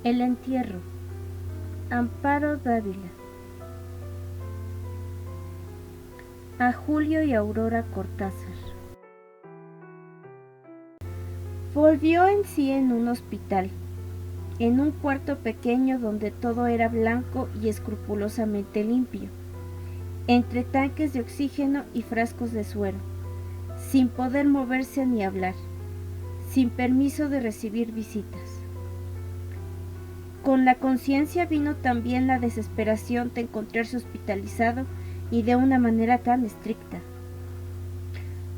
El entierro. Amparo Dávila. A Julio y Aurora Cortázar. Volvió en sí en un hospital, en un cuarto pequeño donde todo era blanco y escrupulosamente limpio, entre tanques de oxígeno y frascos de suero, sin poder moverse ni hablar, sin permiso de recibir visitas. Con la conciencia vino también la desesperación de encontrarse hospitalizado y de una manera tan estricta.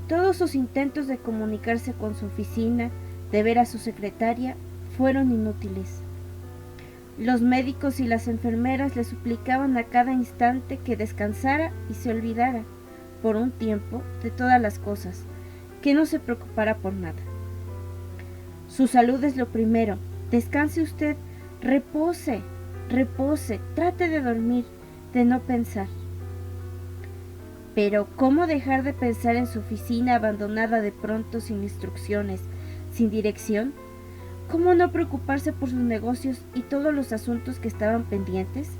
Todos sus intentos de comunicarse con su oficina, de ver a su secretaria, fueron inútiles. Los médicos y las enfermeras le suplicaban a cada instante que descansara y se olvidara, por un tiempo, de todas las cosas, que no se preocupara por nada. Su salud es lo primero. Descanse usted, repose, trate de dormir, de no pensar. Pero, ¿cómo dejar de pensar en su oficina abandonada de pronto, sin instrucciones, sin dirección? ¿Cómo no preocuparse por sus negocios y todos los asuntos que estaban pendientes?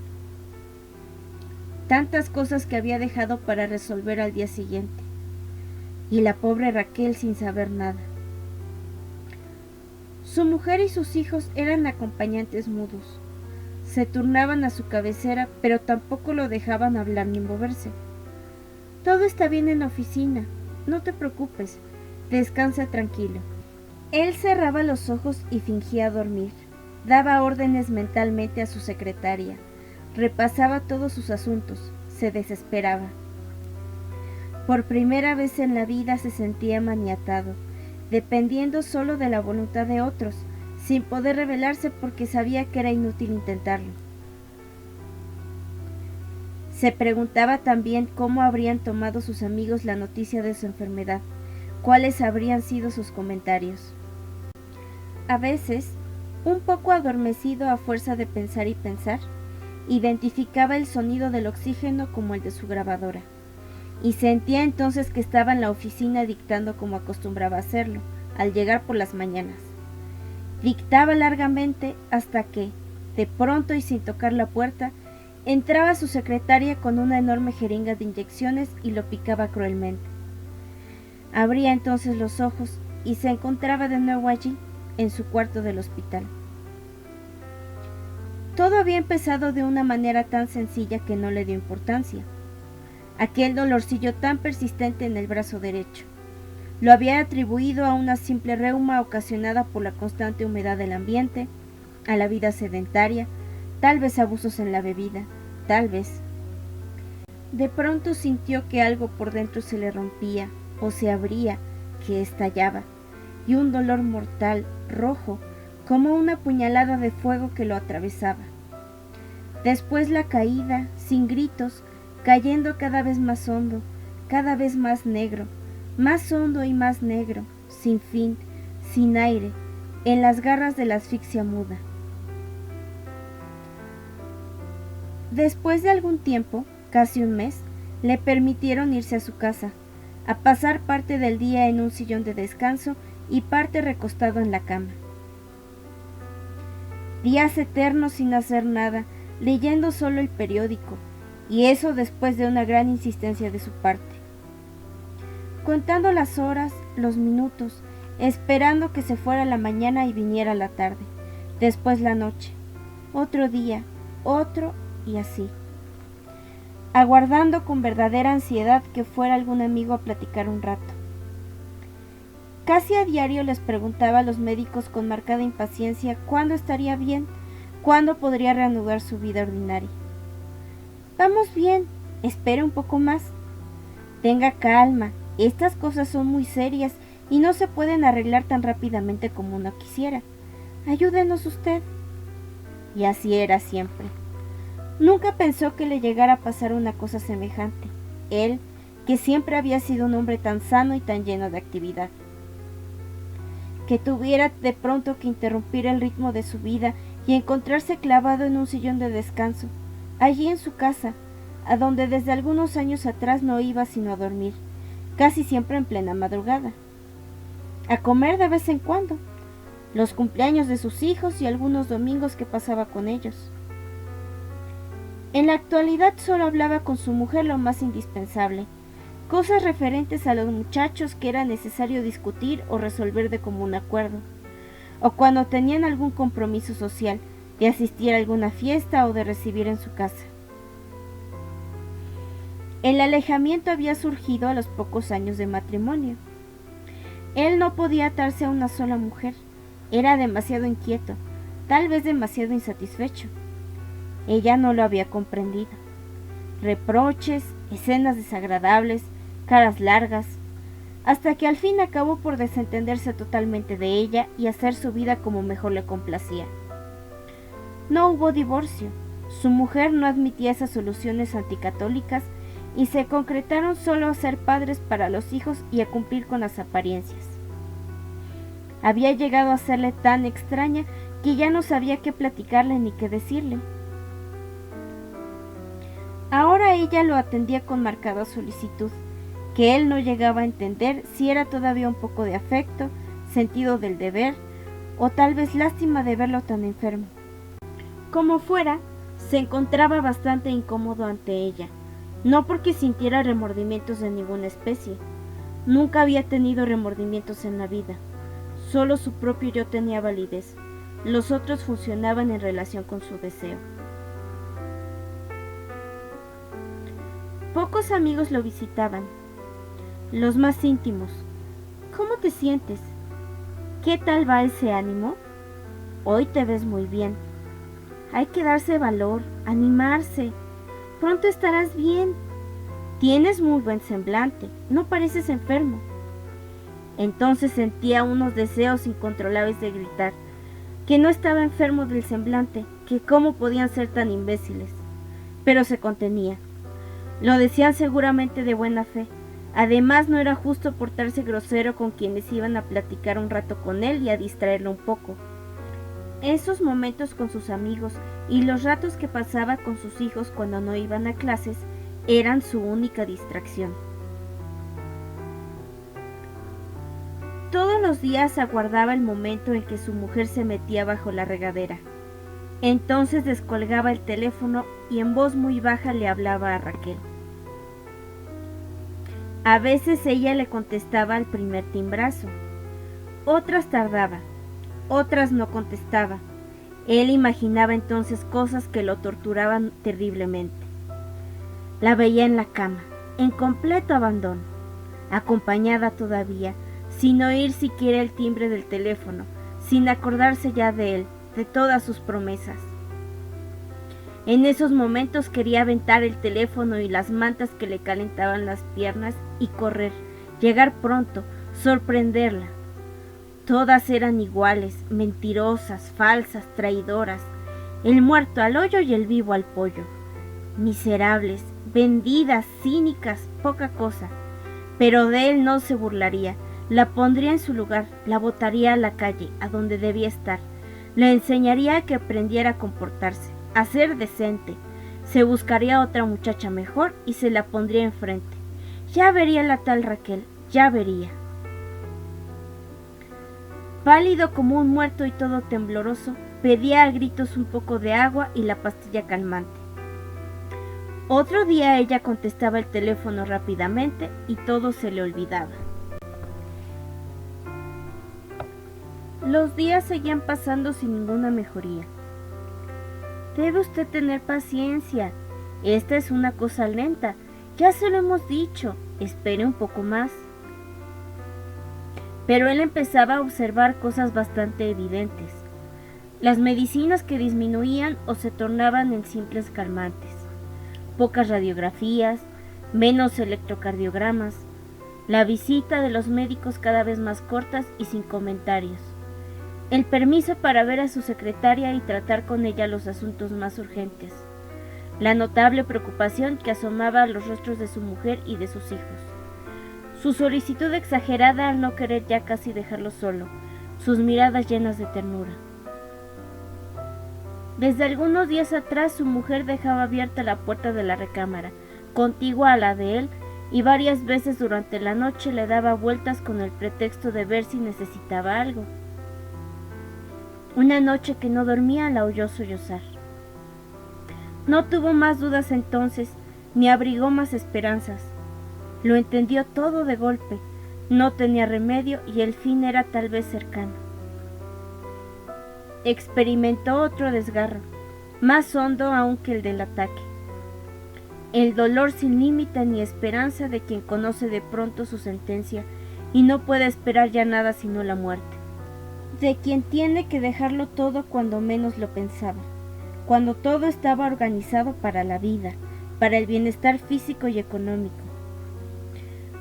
Tantas cosas que había dejado para resolver al día siguiente. Y la pobre Raquel sin saber nada. Su mujer y sus hijos eran acompañantes mudos. Se turnaban a su cabecera, pero tampoco lo dejaban hablar ni moverse. Todo está bien en la oficina, no te preocupes, descansa tranquilo. Él cerraba los ojos y fingía dormir. Daba órdenes mentalmente a su secretaria. Repasaba todos sus asuntos. Se desesperaba. Por primera vez en la vida se sentía maniatado, dependiendo solo de la voluntad de otros, sin poder rebelarse porque sabía que era inútil intentarlo. Se preguntaba también cómo habrían tomado sus amigos la noticia de su enfermedad, cuáles habrían sido sus comentarios. A veces, un poco adormecido a fuerza de pensar y pensar, identificaba el sonido del oxígeno como el de su grabadora, y sentía entonces que estaba en la oficina dictando como acostumbraba hacerlo, al llegar por las mañanas. Dictaba largamente hasta que, de pronto y sin tocar la puerta, entraba su secretaria con una enorme jeringa de inyecciones y lo picaba cruelmente. Abría entonces los ojos y se encontraba de nuevo allí, en su cuarto del hospital. Todo había empezado de una manera tan sencilla que no le dio importancia. Aquel dolorcillo tan persistente en el brazo derecho. Lo había atribuido a una simple reuma ocasionada por la constante humedad del ambiente, a la vida sedentaria, tal vez abusos en la bebida, tal vez. De pronto sintió que algo por dentro se le rompía o se abría, que estallaba, y un dolor mortal, rojo, como una puñalada de fuego que lo atravesaba. Después la caída, sin gritos, cayendo cada vez más hondo, cada vez más negro, más hondo y más negro, sin fin, sin aire, en las garras de la asfixia muda. Después de algún tiempo, casi un mes, le permitieron irse a su casa, a pasar parte del día en un sillón de descanso y parte recostado en la cama. Días eternos sin hacer nada, leyendo solo el periódico, y eso después de una gran insistencia de su parte. Contando las horas, los minutos, esperando que se fuera la mañana y viniera la tarde, después la noche, otro día, otro y así. Aguardando con verdadera ansiedad que fuera algún amigo a platicar un rato. Casi a diario les preguntaba a los médicos con marcada impaciencia cuándo estaría bien, cuándo podría reanudar su vida ordinaria. Vamos bien, espere un poco más. Tenga calma, estas cosas son muy serias y no se pueden arreglar tan rápidamente como uno quisiera. Ayúdenos usted. Y así era siempre. Nunca pensó que le llegara a pasar una cosa semejante. Él, que siempre había sido un hombre tan sano y tan lleno de actividad. Que tuviera de pronto que interrumpir el ritmo de su vida y encontrarse clavado en un sillón de descanso, allí en su casa, a donde desde algunos años atrás no iba sino a dormir, casi siempre en plena madrugada. A comer de vez en cuando, los cumpleaños de sus hijos y algunos domingos que pasaba con ellos. En la actualidad solo hablaba con su mujer lo más indispensable, cosas referentes a los muchachos que era necesario discutir o resolver de común acuerdo, o cuando tenían algún compromiso social, de asistir a alguna fiesta o de recibir en su casa. El alejamiento había surgido a los pocos años de matrimonio. Él no podía atarse a una sola mujer, era demasiado inquieto, tal vez demasiado insatisfecho. Ella no lo había comprendido. Reproches, escenas desagradables, caras largas, hasta que al fin acabó por desentenderse totalmente de ella y hacer su vida como mejor le complacía. No hubo divorcio, su mujer no admitía esas soluciones anticatólicas y se concretaron solo a ser padres para los hijos y a cumplir con las apariencias. Había llegado a serle tan extraña que ya no sabía qué platicarle ni qué decirle. Ahora ella lo atendía con marcada solicitud, que él no llegaba a entender si era todavía un poco de afecto, sentido del deber, o tal vez lástima de verlo tan enfermo. Como fuera, se encontraba bastante incómodo ante ella, no porque sintiera remordimientos de ninguna especie. Nunca había tenido remordimientos en la vida, solo su propio yo tenía validez, los otros funcionaban en relación con su deseo. Pocos amigos lo visitaban, los más íntimos. ¿Cómo te sientes? ¿Qué tal va ese ánimo? Hoy te ves muy bien. Hay que darse valor, animarse. Pronto estarás bien. Tienes muy buen semblante, no pareces enfermo. Entonces sentía unos deseos incontrolables de gritar, que no estaba enfermo del semblante, que cómo podían ser tan imbéciles. Pero se contenía. Lo decían seguramente de buena fe. Además, no era justo portarse grosero con quienes iban a platicar un rato con él y a distraerlo un poco. Esos momentos con sus amigos y los ratos que pasaba con sus hijos cuando no iban a clases eran su única distracción. Todos los días aguardaba el momento en que su mujer se metía bajo la regadera. Entonces descolgaba el teléfono y en voz muy baja le hablaba a Raquel. A veces ella le contestaba al primer timbrazo. Otras tardaba, otras no contestaba. Él imaginaba entonces cosas que lo torturaban terriblemente. La veía en la cama, en completo abandono, acompañada todavía, sin oír siquiera el timbre del teléfono, sin acordarse ya de él, de todas sus promesas. En esos momentos quería aventar el teléfono y las mantas que le calentaban las piernas y correr, llegar pronto, sorprenderla. Todas eran iguales, mentirosas, falsas, traidoras, el muerto al hoyo y el vivo al pollo. Miserables, vendidas, cínicas, poca cosa. Pero de él no se burlaría, la pondría en su lugar, la botaría a la calle, a donde debía estar. Le enseñaría a que aprendiera a comportarse, a ser decente. Se buscaría otra muchacha mejor y se la pondría enfrente. Ya vería la tal Raquel, ya vería. Pálido como un muerto y todo tembloroso, pedía a gritos un poco de agua y la pastilla calmante. Otro día ella contestaba el teléfono rápidamente y todo se le olvidaba. Los días seguían pasando sin ninguna mejoría. Debe usted tener paciencia. Esta es una cosa lenta. Ya se lo hemos dicho. Espere un poco más. Pero él empezaba a observar cosas bastante evidentes. Las medicinas que disminuían o se tornaban en simples calmantes. Pocas radiografías, menos electrocardiogramas. La visita de los médicos cada vez más cortas y sin comentarios. El permiso para ver a su secretaria y tratar con ella los asuntos más urgentes. La notable preocupación que asomaba a los rostros de su mujer y de sus hijos. Su solicitud exagerada al no querer ya casi dejarlo solo, sus miradas llenas de ternura. Desde algunos días atrás su mujer dejaba abierta la puerta de la recámara, contigua a la de él, y varias veces durante la noche le daba vueltas con el pretexto de ver si necesitaba algo. Una noche que no dormía la oyó sollozar. No tuvo más dudas entonces, ni abrigó más esperanzas. Lo entendió todo de golpe, no tenía remedio y el fin era tal vez cercano. Experimentó otro desgarro, más hondo aún que el del ataque. El dolor sin límite ni esperanza de quien conoce de pronto su sentencia y no puede esperar ya nada sino la muerte. De quien tiene que dejarlo todo cuando menos lo pensaba, cuando todo estaba organizado para la vida, para el bienestar físico y económico,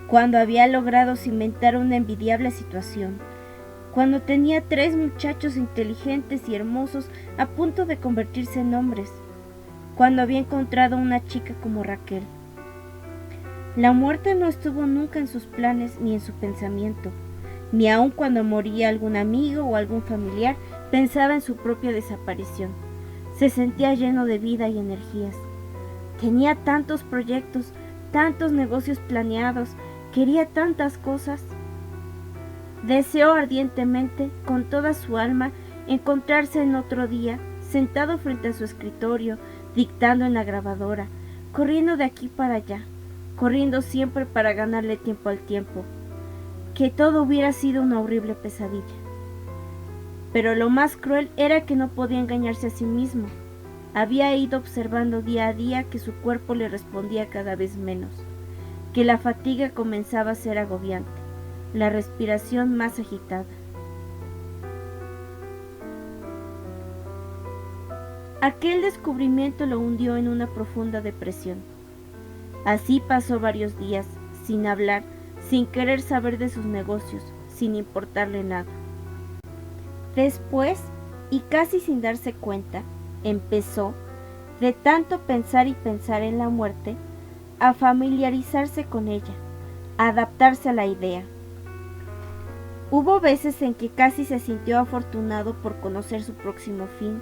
cuando había logrado cimentar una envidiable situación, cuando tenía 3 muchachos inteligentes y hermosos a punto de convertirse en hombres, cuando había encontrado una chica como Raquel. La muerte no estuvo nunca en sus planes ni en su pensamiento, ni aun cuando moría algún amigo o algún familiar pensaba en su propia desaparición. Se sentía lleno de vida y energías. Tenía tantos proyectos, tantos negocios planeados, quería tantas cosas. Deseó ardientemente, con toda su alma, encontrarse en otro día, sentado frente a su escritorio, dictando en la grabadora, corriendo de aquí para allá, corriendo siempre para ganarle tiempo al tiempo. Que todo hubiera sido una horrible pesadilla. Pero lo más cruel era que no podía engañarse a sí mismo. Había ido observando día a día que su cuerpo le respondía cada vez menos, que la fatiga comenzaba a ser agobiante, la respiración más agitada. Aquel descubrimiento lo hundió en una profunda depresión. Así pasó varios días, sin hablar, sin querer saber de sus negocios, sin importarle nada. Después, y casi sin darse cuenta, empezó, de tanto pensar y pensar en la muerte, a familiarizarse con ella, a adaptarse a la idea. Hubo veces en que casi se sintió afortunado por conocer su próximo fin,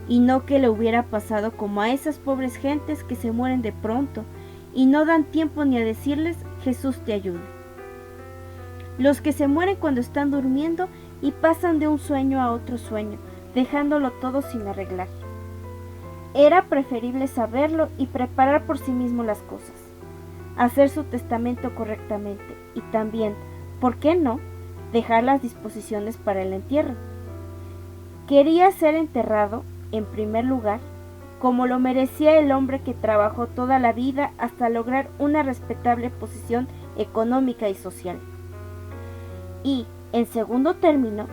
y no que le hubiera pasado como a esas pobres gentes que se mueren de pronto y no dan tiempo ni a decirles Jesús te ayude. Los que se mueren cuando están durmiendo y pasan de un sueño a otro sueño, dejándolo todo sin arreglar. Era preferible saberlo y preparar por sí mismo las cosas, hacer su testamento correctamente y también, ¿por qué no?, dejar las disposiciones para el entierro. Quería ser enterrado, en primer lugar, como lo merecía el hombre que trabajó toda la vida hasta lograr una respetable posición económica y social. Y, en segundo término,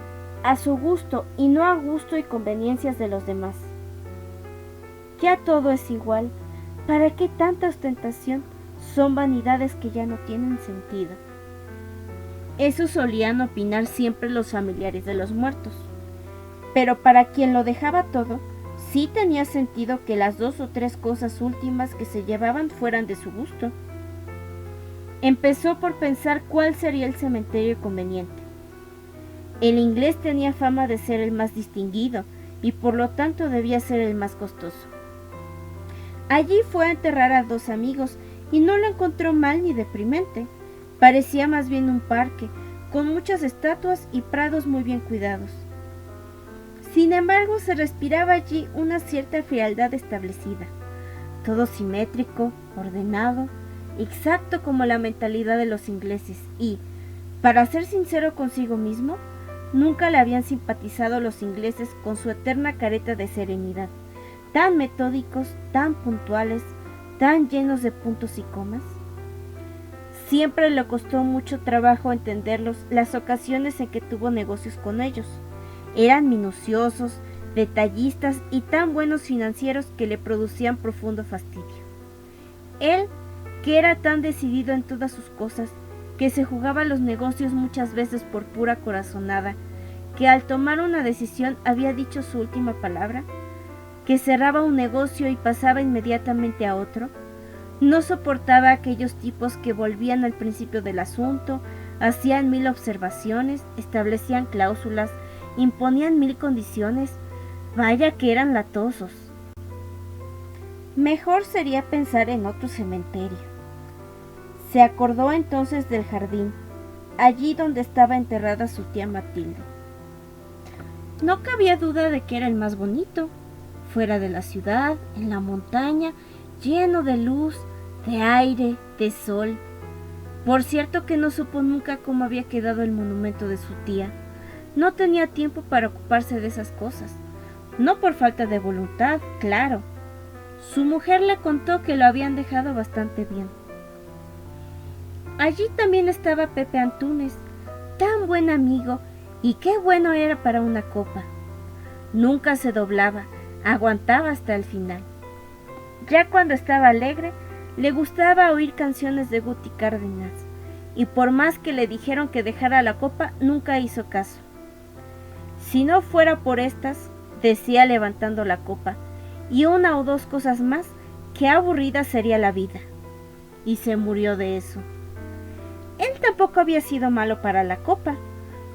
a su gusto y no a gusto y conveniencias de los demás. Ya todo es igual, ¿para qué tanta ostentación? Son vanidades que ya no tienen sentido. Eso solían opinar siempre los familiares de los muertos. Pero para quien lo dejaba todo, sí tenía sentido que las 2 o 3 cosas últimas que se llevaban fueran de su gusto. Empezó por pensar cuál sería el cementerio conveniente. El inglés tenía fama de ser el más distinguido y por lo tanto debía ser el más costoso. Allí fue a enterrar a 2 amigos y no lo encontró mal ni deprimente. Parecía más bien un parque, con muchas estatuas y prados muy bien cuidados. Sin embargo, se respiraba allí una cierta frialdad establecida, todo simétrico, ordenado, exacto como la mentalidad de los ingleses y, para ser sincero consigo mismo, nunca le habían simpatizado los ingleses con su eterna careta de serenidad, tan metódicos, tan puntuales, tan llenos de puntos y comas. Siempre le costó mucho trabajo entenderlos las ocasiones en que tuvo negocios con ellos. Eran minuciosos, detallistas y tan buenos financieros que le producían profundo fastidio. Él, que era tan decidido en todas sus cosas, que se jugaba los negocios muchas veces por pura corazonada, que al tomar una decisión había dicho su última palabra, que cerraba un negocio y pasaba inmediatamente a otro, no soportaba a aquellos tipos que volvían al principio del asunto, hacían 1000 observaciones, establecían cláusulas, imponían 1000 condiciones. Vaya que eran latosos. Mejor sería pensar en otro cementerio. Se acordó entonces del jardín, allí donde estaba enterrada su tía Matilde. No cabía duda de que era el más bonito, fuera de la ciudad, en la montaña, lleno de luz, de aire, de sol. Por cierto que no supo nunca cómo había quedado el monumento de su tía. No tenía tiempo para ocuparse de esas cosas. No por falta de voluntad, claro. Su mujer le contó que lo habían dejado bastante bien. Allí también estaba Pepe Antúnez, tan buen amigo, y qué bueno era para una copa. Nunca se doblaba, aguantaba hasta el final. Ya cuando estaba alegre, le gustaba oír canciones de Guti Cárdenas, y por más que le dijeron que dejara la copa, nunca hizo caso. Si no fuera por estas, decía levantando la copa, y una o dos cosas más, qué aburrida sería la vida. Y se murió de eso. Él tampoco había sido malo para la copa.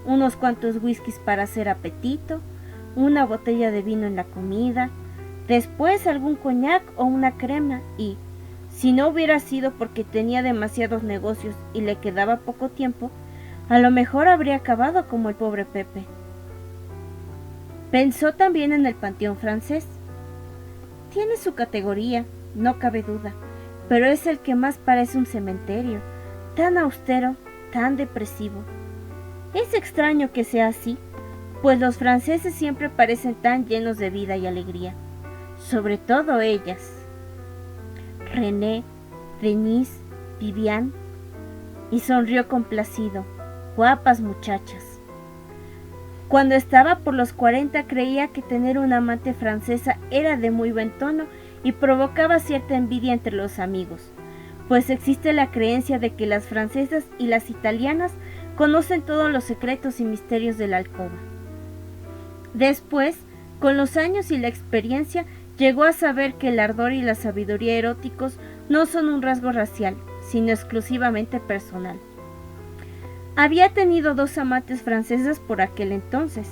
Unos cuantos whiskies para hacer apetito, una botella de vino en la comida, después algún coñac o una crema y, si no hubiera sido porque tenía demasiados negocios y le quedaba poco tiempo, a lo mejor habría acabado como el pobre Pepe. Pensó también en el Panteón Francés. Tiene su categoría, no cabe duda, pero es el que más parece un cementerio, tan austero, tan depresivo. Es extraño que sea así, pues los franceses siempre parecen tan llenos de vida y alegría, sobre todo ellas. René, Denise, Viviane, y sonrió complacido. Guapas muchachas. Cuando estaba por los 40 creía que tener una amante francesa era de muy buen tono y provocaba cierta envidia entre los amigos, pues existe la creencia de que las francesas y las italianas conocen todos los secretos y misterios de la alcoba. Después, con los años y la experiencia, llegó a saber que el ardor y la sabiduría eróticos no son un rasgo racial, sino exclusivamente personal. Había tenido 2 amantes francesas por aquel entonces.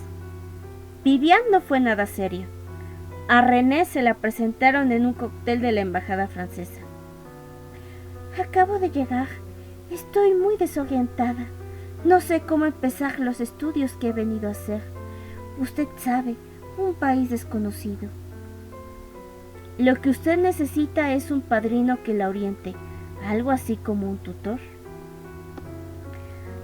Viviane no fue nada serio. A René se la presentaron en un cóctel de la embajada francesa. Acabo de llegar. Estoy muy desorientada. No sé cómo empezar los estudios que he venido a hacer. Usted sabe, un país desconocido. Lo que usted necesita es un padrino que la oriente, algo así como un tutor.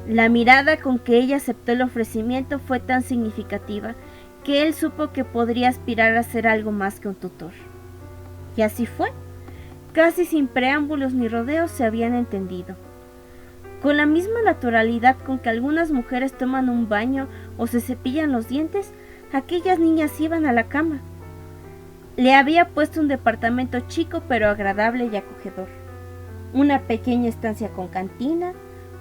La mirada con que ella aceptó el ofrecimiento fue tan significativa que él supo que podría aspirar a ser algo más que un tutor. Y así fue. Casi sin preámbulos ni rodeos se habían entendido. Con la misma naturalidad con que algunas mujeres toman un baño o se cepillan los dientes, aquellas niñas iban a la cama. Le había puesto un departamento chico pero agradable y acogedor. Una pequeña estancia con cantina,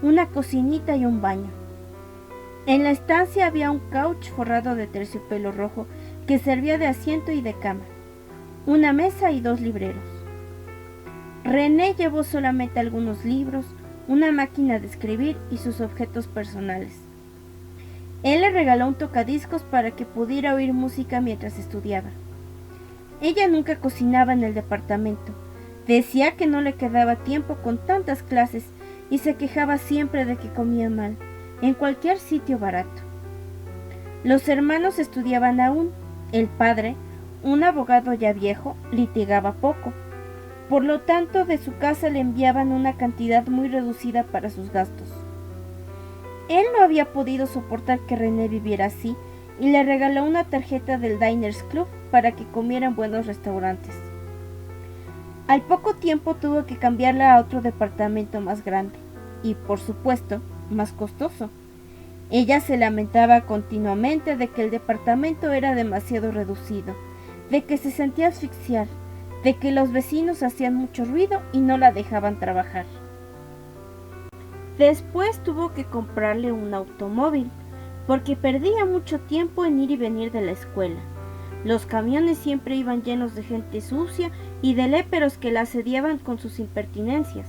una cocinita y un baño. En la estancia había un couch forrado de terciopelo rojo que servía de asiento y de cama, una mesa y 2 libreros. René llevó solamente algunos libros, una máquina de escribir y sus objetos personales. Él le regaló un tocadiscos para que pudiera oír música mientras estudiaba. Ella nunca cocinaba en el departamento. Decía que no le quedaba tiempo con tantas clases y se quejaba siempre de que comía mal, en cualquier sitio barato. Los hermanos estudiaban aún. El padre, un abogado ya viejo, litigaba poco. Por lo tanto, de su casa le enviaban una cantidad muy reducida para sus gastos. Él no había podido soportar que René viviera así y le regaló una tarjeta del Diners Club para que comiera en buenos restaurantes. Al poco tiempo tuvo que cambiarla a otro departamento más grande y, por supuesto, más costoso. Ella se lamentaba continuamente de que el departamento era demasiado reducido, de que se sentía asfixiar, de que los vecinos hacían mucho ruido y no la dejaban trabajar. Después tuvo que comprarle un automóvil, porque perdía mucho tiempo en ir y venir de la escuela. Los camiones siempre iban llenos de gente sucia y de léperos que la asediaban con sus impertinencias.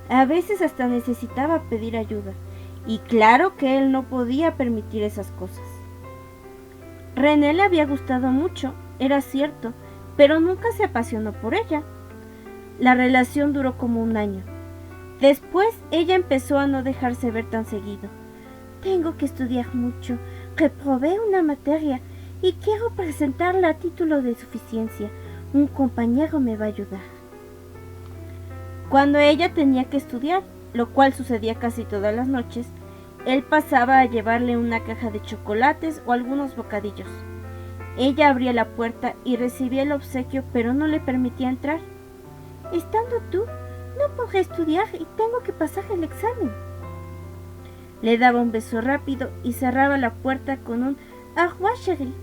A veces hasta necesitaba pedir ayuda, y claro que él no podía permitir esas cosas. René le había gustado mucho, era cierto, pero nunca se apasionó por ella. La relación duró como un año. Después ella empezó a no dejarse ver tan seguido. Tengo que estudiar mucho, Reprobé una materia y quiero presentarla a título de suficiencia. Un compañero me va a ayudar. Cuando ella tenía que estudiar, lo cual sucedía casi todas las noches, él pasaba a llevarle una caja de chocolates o algunos bocadillos. Ella abría la puerta y recibía el obsequio, pero no le permitía entrar. Estando tú, no podré estudiar y tengo que pasar el examen. Le daba un beso rápido y cerraba la puerta con un au revoir, chérie.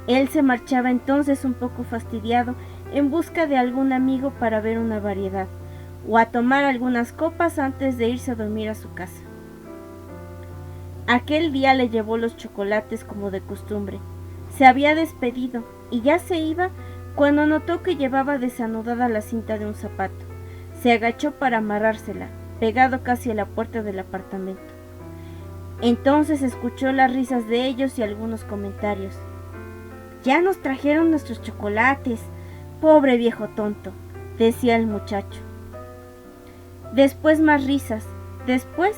Él se marchaba entonces un poco fastidiado en busca de algún amigo para ver una variedad o a tomar algunas copas antes de irse a dormir a su casa. Aquel día le llevó los chocolates como de costumbre. Se había despedido y ya se iba cuando notó que llevaba desanudada la cinta de un zapato. Se agachó para amarrársela, pegado casi a la puerta del apartamento. Entonces escuchó las risas de ellos y algunos comentarios. «Ya nos trajeron nuestros chocolates, pobre viejo tonto», decía el muchacho. Después más risas, después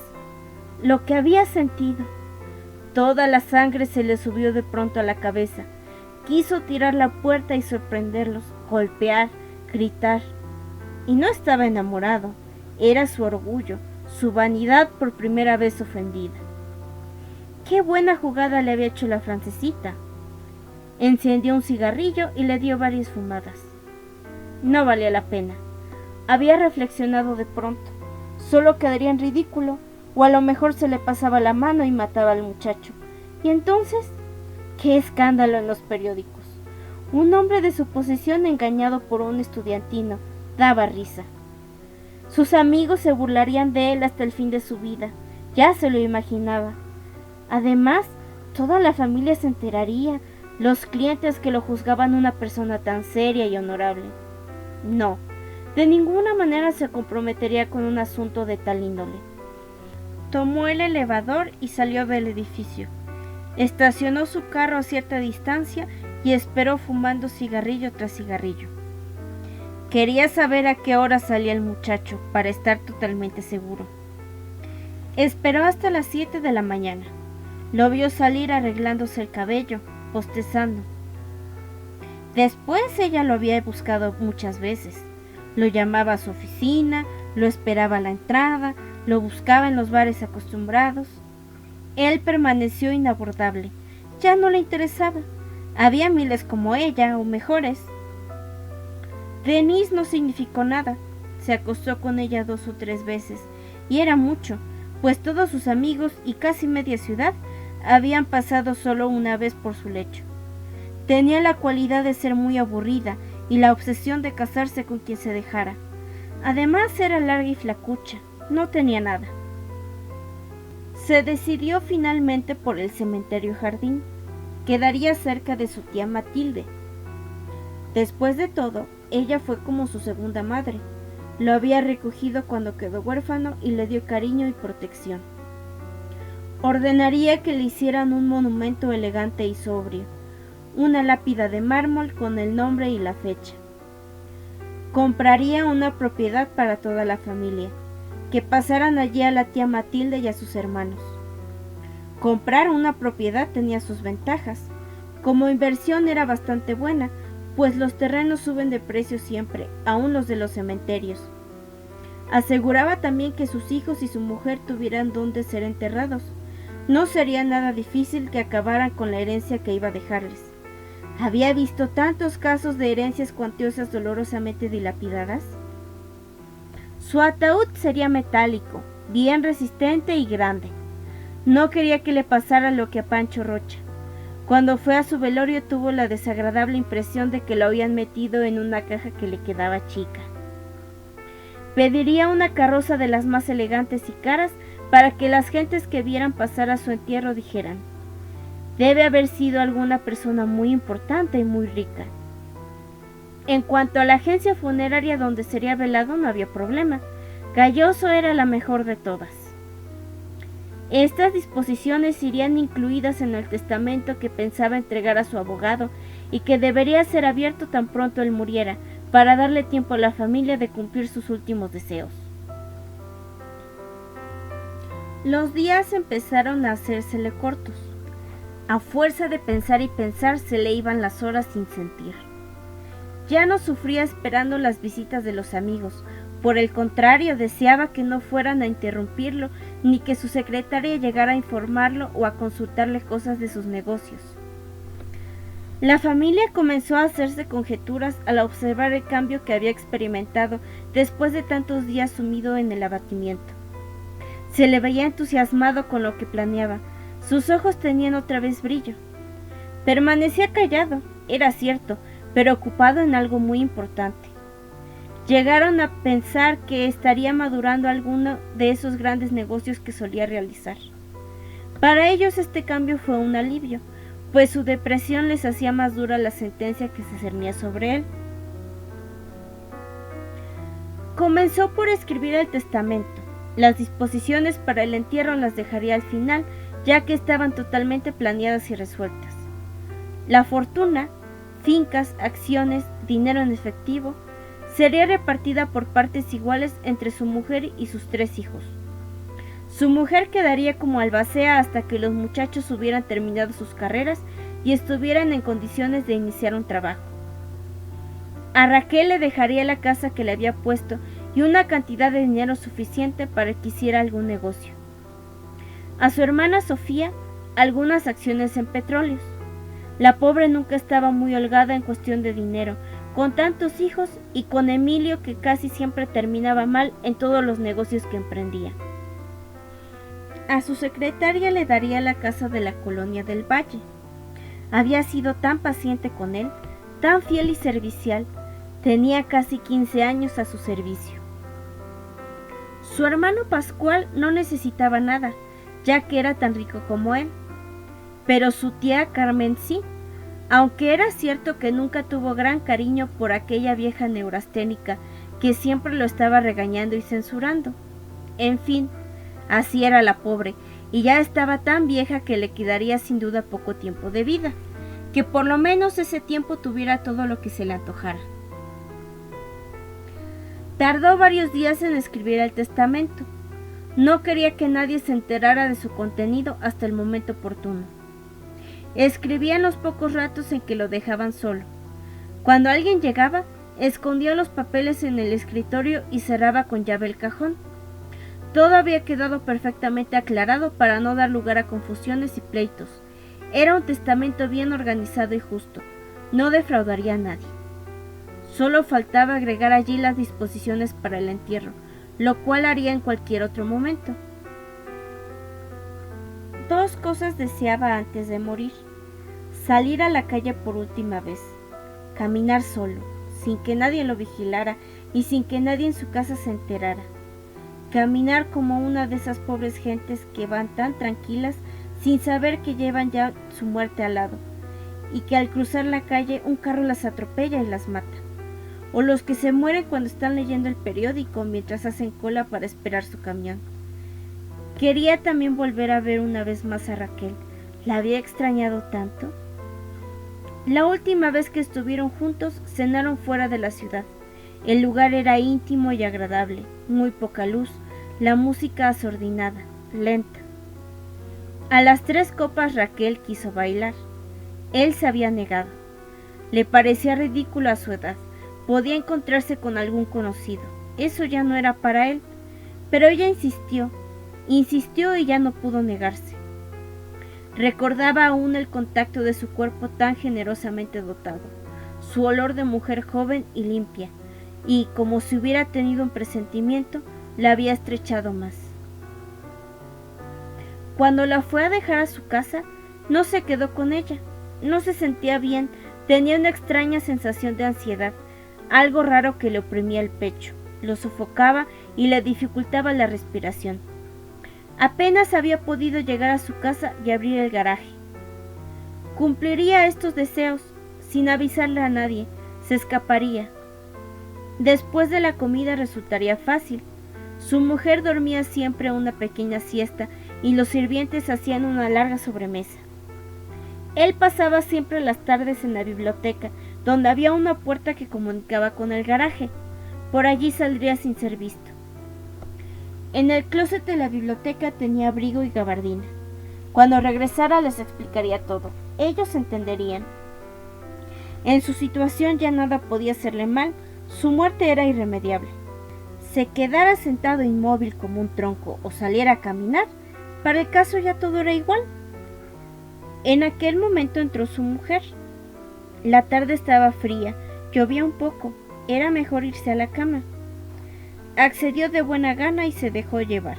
lo que había sentido. Toda la sangre se le subió de pronto a la cabeza. Quiso tirar la puerta y sorprenderlos, golpear, gritar. Y no estaba enamorado, era su orgullo, su vanidad por primera vez ofendida. Qué buena jugada le había hecho la francesita. Encendió un cigarrillo y le dio varias fumadas. No valía la pena. Había reflexionado de pronto. Solo quedaría en ridículo, o a lo mejor se le pasaba la mano y mataba al muchacho. Y entonces, ¡qué escándalo en los periódicos! Un hombre de su posición engañado por un estudiantino. Daba risa. Sus amigos se burlarían de él hasta el fin de su vida. Ya se lo imaginaba. Además, toda la familia se enteraría. Los clientes que lo juzgaban una persona tan seria y honorable. No, de ninguna manera se comprometería con un asunto de tal índole. Tomó el elevador y salió del edificio. Estacionó su carro a cierta distancia y esperó fumando cigarrillo tras cigarrillo. Quería saber a qué hora salía el muchacho para estar totalmente seguro. Esperó hasta las 7 de la mañana. Lo vio salir arreglándose el cabello, bostezando. Después ella lo había buscado muchas veces. Lo llamaba a su oficina, lo esperaba a la entrada, lo buscaba en los bares acostumbrados. Él permaneció inabordable. Ya no le interesaba. Había miles como ella, o mejores. Denise no significó nada. Se acostó con ella 2 o 3 veces, y era mucho, pues todos sus amigos y casi media ciudad habían pasado solo una vez por su lecho. Tenía la cualidad de ser muy aburrida y la obsesión de casarse con quien se dejara. Además era larga y flacucha, no tenía nada. Se decidió finalmente por el cementerio jardín. Quedaría cerca de su tía Matilde. Después de todo, ella fue como su segunda madre. Lo había recogido cuando quedó huérfano y le dio cariño y protección. Ordenaría que le hicieran un monumento elegante y sobrio, una lápida de mármol con el nombre y la fecha. Compraría una propiedad para toda la familia, que pasaran allí a la tía Matilde y a sus hermanos. Comprar una propiedad tenía sus ventajas. Como inversión era bastante buena, pues los terrenos suben de precio siempre, aun los de los cementerios. Aseguraba también que sus hijos y su mujer tuvieran donde ser enterrados. No sería nada difícil que acabaran con la herencia que iba a dejarles. Había visto tantos casos de herencias cuantiosas dolorosamente dilapidadas. Su ataúd sería metálico, bien resistente y grande. No quería que le pasara lo que a Pancho Rocha. Cuando fue a su velorio tuvo la desagradable impresión de que lo habían metido en una caja que le quedaba chica. Pediría una carroza de las más elegantes y caras para que las gentes que vieran pasar a su entierro dijeran: debe haber sido alguna persona muy importante y muy rica. En cuanto a la agencia funeraria donde sería velado, no había problema. Galloso era la mejor de todas. Estas disposiciones irían incluidas en el testamento que pensaba entregar a su abogado y que debería ser abierto tan pronto él muriera, para darle tiempo a la familia de cumplir sus últimos deseos. Los días empezaron a hacérsele cortos. A fuerza de pensar y pensar se le iban las horas sin sentir. Ya no sufría esperando las visitas de los amigos. Por el contrario, deseaba que no fueran a interrumpirlo, ni que su secretaria llegara a informarlo o a consultarle cosas de sus negocios. La familia comenzó a hacerse conjeturas al observar el cambio que había experimentado después de tantos días sumido en el abatimiento. Se le veía entusiasmado con lo que planeaba. Sus ojos tenían otra vez brillo. Permanecía callado, era cierto, pero ocupado en algo muy importante. Llegaron a pensar que estaría madurando alguno de esos grandes negocios que solía realizar. Para ellos este cambio fue un alivio, pues su depresión les hacía más dura la sentencia que se cernía sobre él. Comenzó por escribir el testamento. Las disposiciones para el entierro las dejaría al final, ya que estaban totalmente planeadas y resueltas. La fortuna, fincas, acciones, dinero en efectivo, sería repartida por partes iguales entre su mujer y sus 3 hijos. Su mujer quedaría como albacea hasta que los muchachos hubieran terminado sus carreras y estuvieran en condiciones de iniciar un trabajo. A Raquel le dejaría la casa que le había puesto y una cantidad de dinero suficiente para que hiciera algún negocio. A su hermana Sofía, algunas acciones en petróleos. La pobre nunca estaba muy holgada en cuestión de dinero, con tantos hijos y con Emilio que casi siempre terminaba mal en todos los negocios que emprendía. A su secretaria le daría la casa de la Colonia del Valle. Había sido tan paciente con él, tan fiel y servicial, tenía casi 15 años a su servicio. Su hermano Pascual no necesitaba nada, ya que era tan rico como él. Pero su tía Carmen sí, aunque era cierto que nunca tuvo gran cariño por aquella vieja neurasténica que siempre lo estaba regañando y censurando. En fin, así era la pobre, y ya estaba tan vieja que le quedaría sin duda poco tiempo de vida, que por lo menos ese tiempo tuviera todo lo que se le antojara. Tardó varios días en escribir el testamento. No quería que nadie se enterara de su contenido hasta el momento oportuno. Escribía en los pocos ratos en que lo dejaban solo. Cuando alguien llegaba, escondía los papeles en el escritorio y cerraba con llave el cajón. Todo había quedado perfectamente aclarado para no dar lugar a confusiones y pleitos. Era un testamento bien organizado y justo. No defraudaría a nadie. Solo faltaba agregar allí las disposiciones para el entierro, lo cual haría en cualquier otro momento. 2 cosas deseaba antes de morir: salir a la calle por última vez, caminar solo, sin que nadie lo vigilara y sin que nadie en su casa se enterara. Caminar como una de esas pobres gentes que van tan tranquilas sin saber que llevan ya su muerte al lado, y que al cruzar la calle un carro las atropella y las mata. O los que se mueren cuando están leyendo el periódico mientras hacen cola para esperar su camión. Quería también volver a ver una vez más a Raquel. La había extrañado tanto. La última vez que estuvieron juntos cenaron fuera de la ciudad. El lugar era íntimo y agradable, muy poca luz, la música asordinada, lenta. A las 3 copas Raquel quiso bailar. Él se había negado. Le parecía ridículo a su edad. Podía encontrarse con algún conocido. Eso ya no era para él. Pero ella insistió y ya no pudo negarse. Recordaba aún el contacto de su cuerpo tan generosamente dotado, su olor de mujer joven y limpia, y, como si hubiera tenido un presentimiento, la había estrechado más. Cuando la fue a dejar a su casa, no se quedó con ella. No se sentía bien, tenía una extraña sensación de ansiedad, algo raro que le oprimía el pecho, lo sofocaba y le dificultaba la respiración. Apenas había podido llegar a su casa y abrir el garaje. Cumpliría estos deseos, sin avisarle a nadie, se escaparía. Después de la comida resultaría fácil. Su mujer dormía siempre una pequeña siesta y los sirvientes hacían una larga sobremesa. Él pasaba siempre las tardes en la biblioteca, donde había una puerta que comunicaba con el garaje. Por allí saldría sin ser visto. En el closet de la biblioteca tenía abrigo y gabardina. Cuando regresara les explicaría todo. Ellos entenderían. En su situación ya nada podía hacerle mal, su muerte era irremediable. Se quedara sentado inmóvil como un tronco o saliera a caminar, para el caso ya todo era igual. En aquel momento entró su mujer. La tarde estaba fría, llovía un poco, era mejor irse a la cama. Accedió de buena gana y se dejó llevar.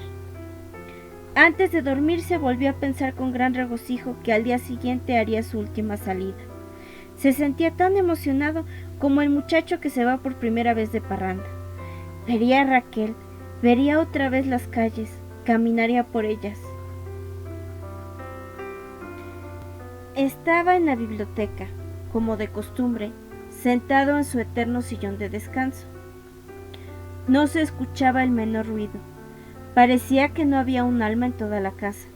Antes de dormirse volvió a pensar con gran regocijo que al día siguiente haría su última salida. Se sentía tan emocionado como el muchacho que se va por primera vez de parranda. Vería a Raquel, vería otra vez las calles, caminaría por ellas. Estaba en la biblioteca, como de costumbre, sentado en su eterno sillón de descanso. No se escuchaba el menor ruido. Parecía que no había un alma en toda la casa.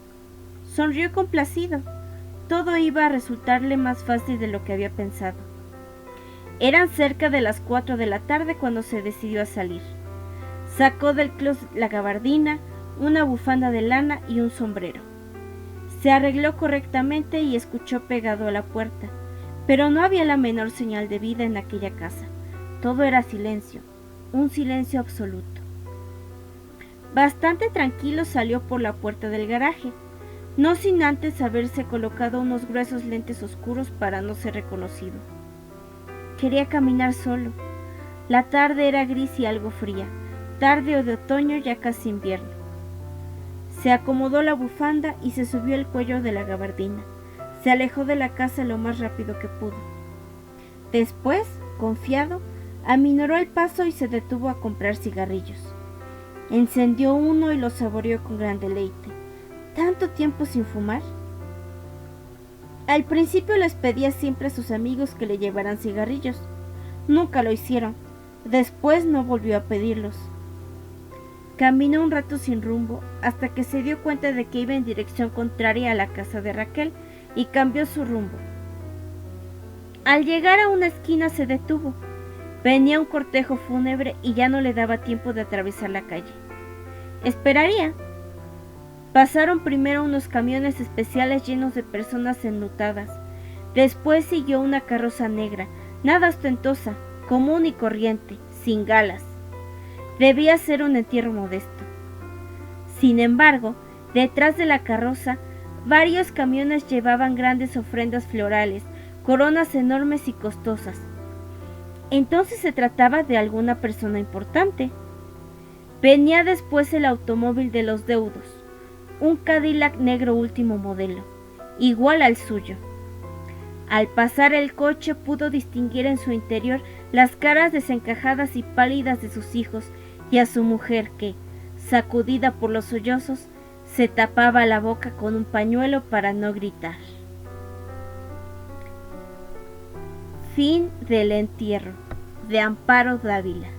Sonrió complacido. Todo iba a resultarle más fácil de lo que había pensado. Eran cerca de las 4 de la tarde cuando se decidió a salir. Sacó del closet la gabardina, una bufanda de lana y un sombrero. Se arregló correctamente y escuchó pegado a la puerta, pero no había la menor señal de vida en aquella casa. Todo era silencio, un silencio absoluto. Bastante tranquilo salió por la puerta del garaje, no sin antes haberse colocado unos gruesos lentes oscuros para no ser reconocido. Quería caminar solo. La tarde era gris y algo fría, tarde de otoño ya casi invierno. Se acomodó la bufanda y se subió el cuello de la gabardina. Se alejó de la casa lo más rápido que pudo. Después, confiado, aminoró el paso y se detuvo a comprar cigarrillos. Encendió uno y lo saboreó con gran deleite. ¿Tanto tiempo sin fumar? Al principio les pedía siempre a sus amigos que le llevaran cigarrillos. Nunca lo hicieron. Después no volvió a pedirlos. Caminó un rato sin rumbo, hasta que se dio cuenta de que iba en dirección contraria a la casa de Raquel y cambió su rumbo. Al llegar a una esquina se detuvo. Venía un cortejo fúnebre y ya no le daba tiempo de atravesar la calle. Esperaría. Pasaron primero unos camiones especiales llenos de personas enlutadas. Después siguió una carroza negra, nada ostentosa, común y corriente, sin galas. Debía ser un entierro modesto. Sin embargo, detrás de la carroza, varios camiones llevaban grandes ofrendas florales, coronas enormes y costosas. Entonces se trataba de alguna persona importante. Venía después el automóvil de los deudos, un Cadillac negro último modelo, igual al suyo. Al pasar el coche pudo distinguir en su interior las caras desencajadas y pálidas de sus hijos y a su mujer que, sacudida por los sollozos, se tapaba la boca con un pañuelo para no gritar. Fin del entierro, de Amparo Dávila.